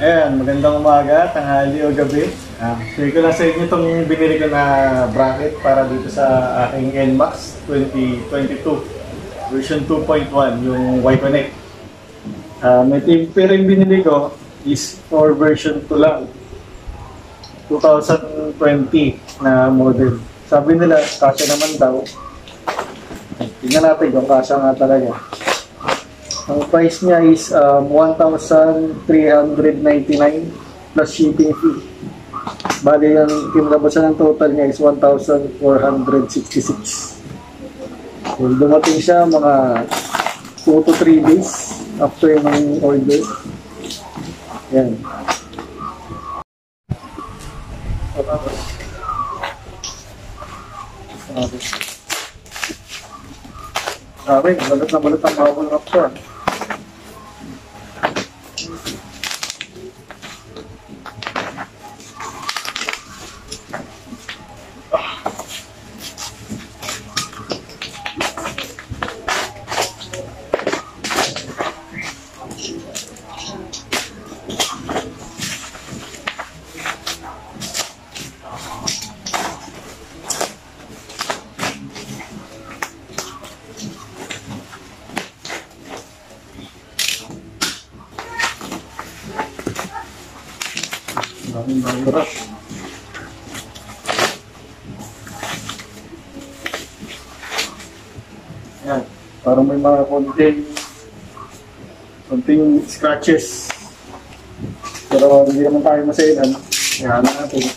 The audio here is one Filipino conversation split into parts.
Ayan, magandang umaga, tanghali o gabi. Share ko lang sa inyo itong binili ko na bracket para dito sa aking NMAX 2022 version 2.1, yung Y-Connect. Pero yung binili ko is for version 2 lang, 2020 na model. Sabi nila, kasya naman daw. Tingnan natin kung kasya nga talaga. Ang price niya is 1,399 plus shipping fee. Bali, yung kinalabasan ng total niya is 1,466. So, dumating siya mga 2 to 3 days after ng order. Yan. Sabi, balot na balot ang bawal raptor. Daming rush. Yan, parang may mga konting scratches. Pero hindi naman tayo masailan. Kaya natin.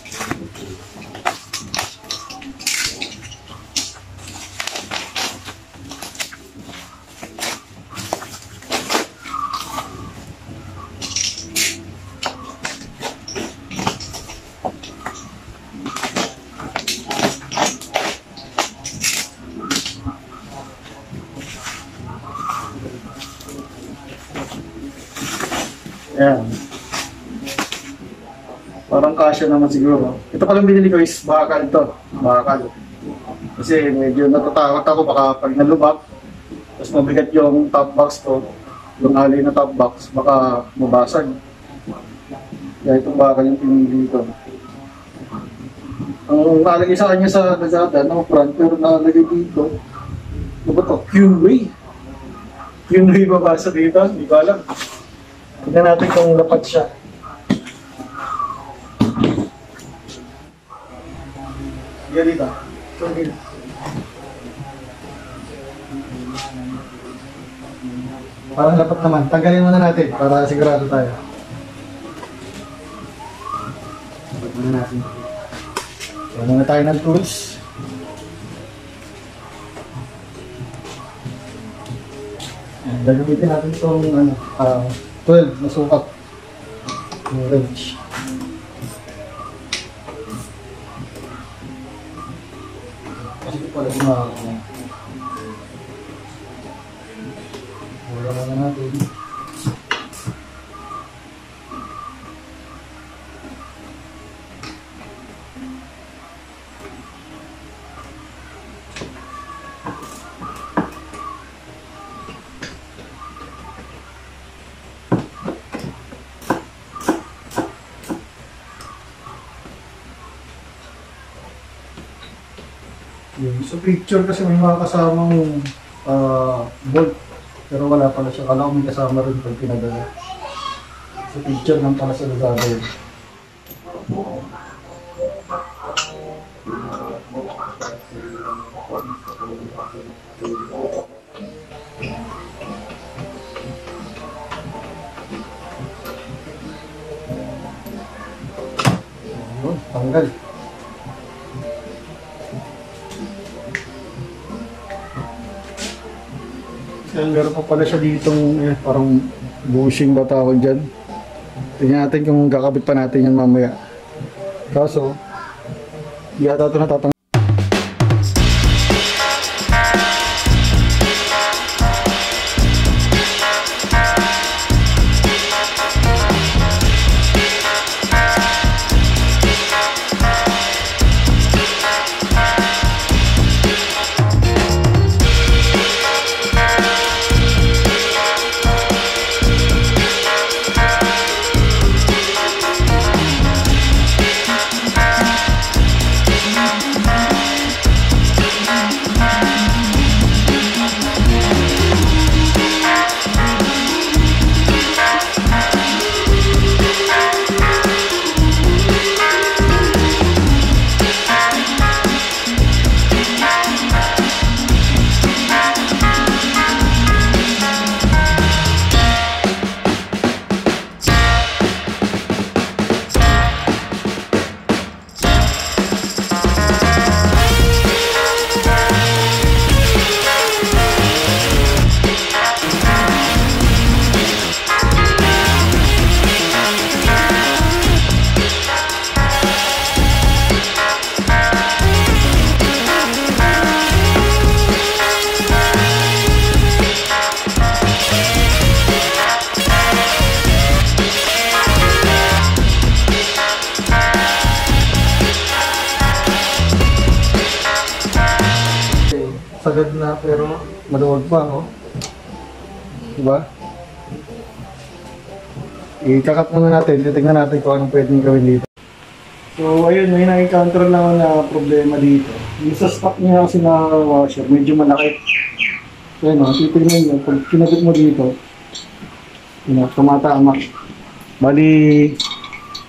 Ayan. Parang kasya naman siguro. Ito palang binili ko is bakal to. Bakal. Kasi medyo natatakot ako baka pag nalubak, tapos mabigat yung top box ko, yung alay na top box, baka mabasag. Kaya itong bakal yung pinili ko. Ang nalagay sa kanya sa Lazada, no, front, pero nalagay dito. Ano ba to? Qway. Qway babasa dito? Hindi ko alam. Tignan natin kung lapat siya. Yan dito. Ito. Parang lapat naman. Tanggalin muna natin para sigurado tayo. Lapat muna natin. So, muna tayo ng tools. Gagamitin natin itong 12 na sukat yung wrench. Kasi ito pala gumagawa. Wala na natin. Sa picture kasi may mga kasamang bolt, pero wala pala siya. Kala ko may kasama rin pag pinadala. Sa picture lang pala sa Lazada yun. Tanggal. Meron pa pala siya ditong parang bushing ba tawag dyan. Tingnan natin kung kakabit pa natin yan mamaya. Kaso, hindi ata ito natatanggal. sagad na pero maluwag pa, oh. Diba? I-kakat muna natin, titignan natin kung anong pwedeng gawin dito. So ayun, may na-encounter lang ako na problema dito. Yung sa stock niya kasi na washer, medyo malaki. So ayun, titignan nyo, pag kinabit mo dito, yun, tumatama. Bali,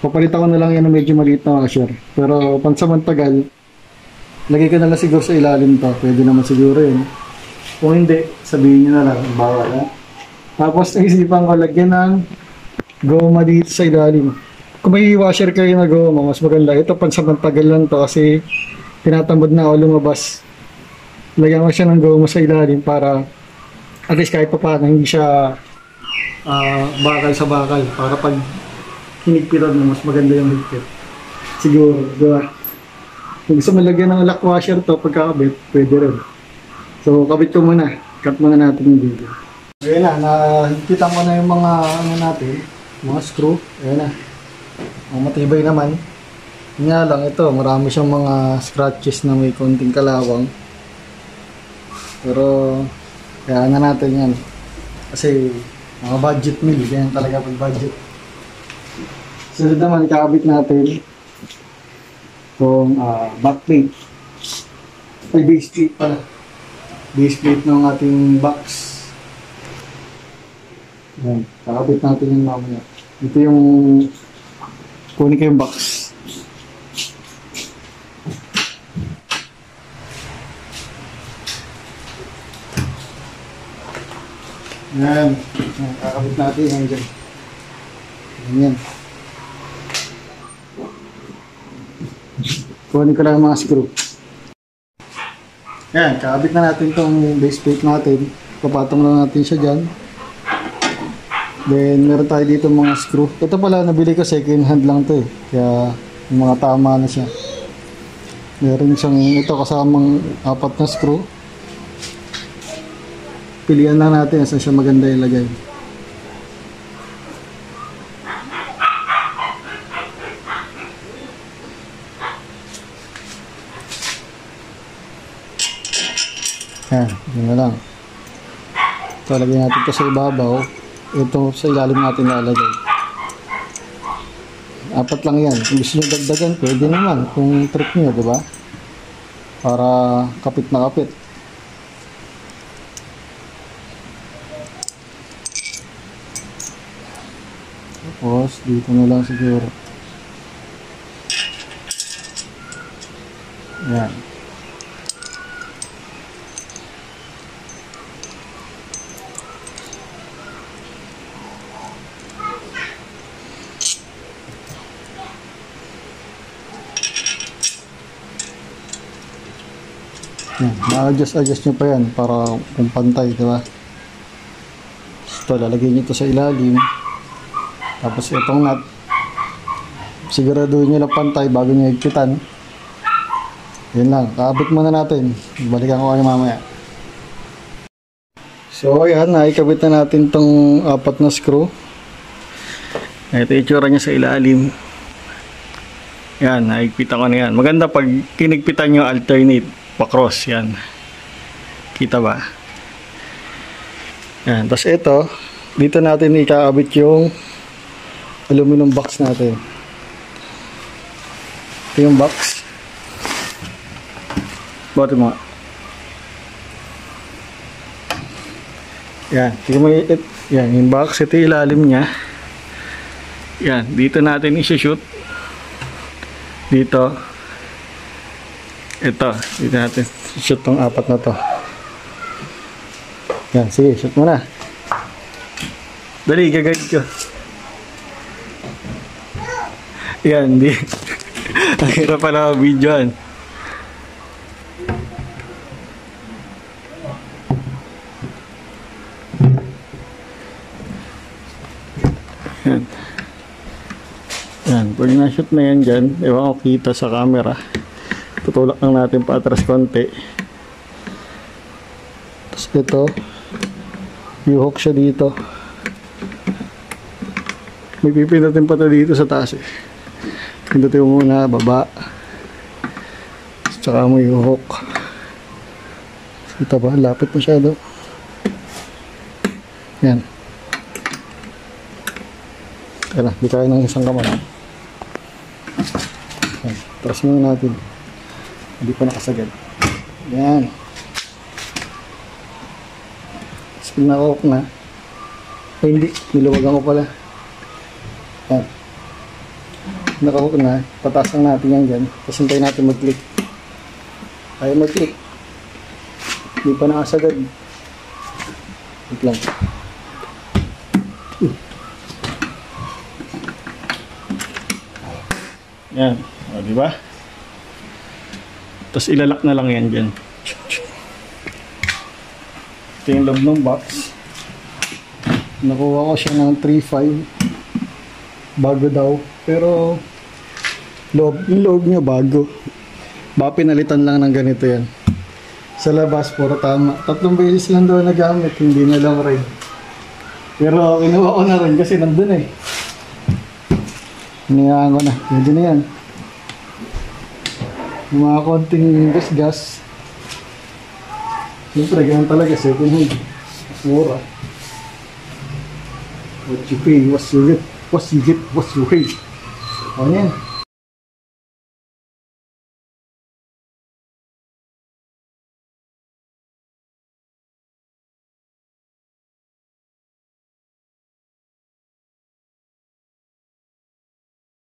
papalitan ko na lang yan ng medyo maliit na washer. Pero pansamantagal, lagay ko na lang siguro sa ilalim to. Pwede naman siguro yun. Kung hindi, sabihin nyo na lang, bawal ha. Tapos naisipan ko, lagyan ng goma dito sa ilalim. Kung may washer kayo na goma, mas maganda. Ito pansamantagal lang to kasi tinatamad na ako lumabas. Lagyan ko siya ng goma sa ilalim para at least kahit pa paano hindi siya bakal sa bakal. Para pag hinigpitan mo, mas maganda yung higpit. Siguro, diba? Kung gusto mo lagyan ng lock washer to, pagkakabit, pwede rin. So, kabit ko muna. Cut muna natin yung video. Ayan na, nakikita ko na yung mga ano natin, mga screw. Ayan na. Ang matibay naman. Nga lang, ito, marami siyang mga scratches na may konting kalawang. Pero, kaya na natin yan. Kasi, mga budget meal, ganyan talaga pag budget. Sunod naman, kakabit natin itong backplate. Ay, base plate pala. Base plate ng ating box. Ayan, kakabit natin yung mamaya. Ito yung kunin ko yung box. Ayan, kakabit natin yan dyan. Ayan. Kunin ko lang yung mga screw. Ayan, kakabit na natin itong base plate natin. Papatong lang natin siya dyan. Then, meron tayo dito mga screw. Ito pala, nabili ko second hand lang to eh. Kaya, yung mga tama na siya. Meron siyang, ito kasamang 4 na screw. Pilihan lang natin saan siya maganda ilagay. Yan, yun na lang. Ito, lagyan natin ito sa ibabaw. Ito sa ilalim natin lalagay. 4 lang yan. Kung gusto nyo dagdagan, pwede naman. Kung trip nyo, diba? Para kapit na kapit. Tapos, dito na lang siguro. Yan. Na-adjust nyo pa yan para kung pantay, diba? Ito, lalagay nyo ito sa ilalim. Tapos itong nut, siguraduhin nyo lang pantay bago nyo higpitan. Yun lang, kaabit muna natin. Balikan ko kayo mamaya. So ayan, naikabit na natin itong 4 na screw. Ito yung itsura niya sa ilalim. Yan, naigpitan ko na yan. Maganda pag kinigpitan nyo alternate pa-cross, yan. Kita ba? Yan, tapos ito, dito natin ikakabit yung aluminum box natin. Ito yung box. Bati mo. Yan, tingnan mo yan, yung box, ito yung ilalim niya. Yan, dito natin i-shoot. Dito. Ito, dito natin shoot tong 4 na to. Yan, sige, shoot mo na. Dali, gagawin ko. Yan, di. Ang hirap pala videoan. Yan. Yan, pag na-shoot na yan dyan, ewan ko kita sa camera. Tutulak lang natin paatras konti. Tapos ito, i-hook siya dito. May pipindutin pa ito dito sa taas eh. Pindutin mo muna, baba. Tsaka mo i-hook. Ito ba? Lapit masyado. Yan. Tara, di kaya ng isang kamay. Yan. Taas muna natin. Hindi pa nakasagad. Yan. Tapos pag naka-off na. Ay hindi, niluwagan ko pala. Yan. Naka-off na. Pataas lang natin yan dyan. Tapos hintayin natin mag-click. Ayaw mag-click. Hindi pa nakasagad. Wait lang. Yan. O, diba? Tapos ilalak na lang yan dyan. Ito yung loob ng box. Nakuha ko siya ng 3.5. Bago daw. Pero yung loob niya bago. Baka pinalitan lang ng ganito yan. Sa labas, puro tama. 3 beses lang daw nagamit. Hindi na lang rin. Pero kinuha ko na rin kasi nandun eh. Hinayaan ko na. Pwede na yan. Yung mga konting gas-gas. Siyempre, ganun talaga. Second hand. Mura. What you pay, what you get, what you get, what you pay. O yan.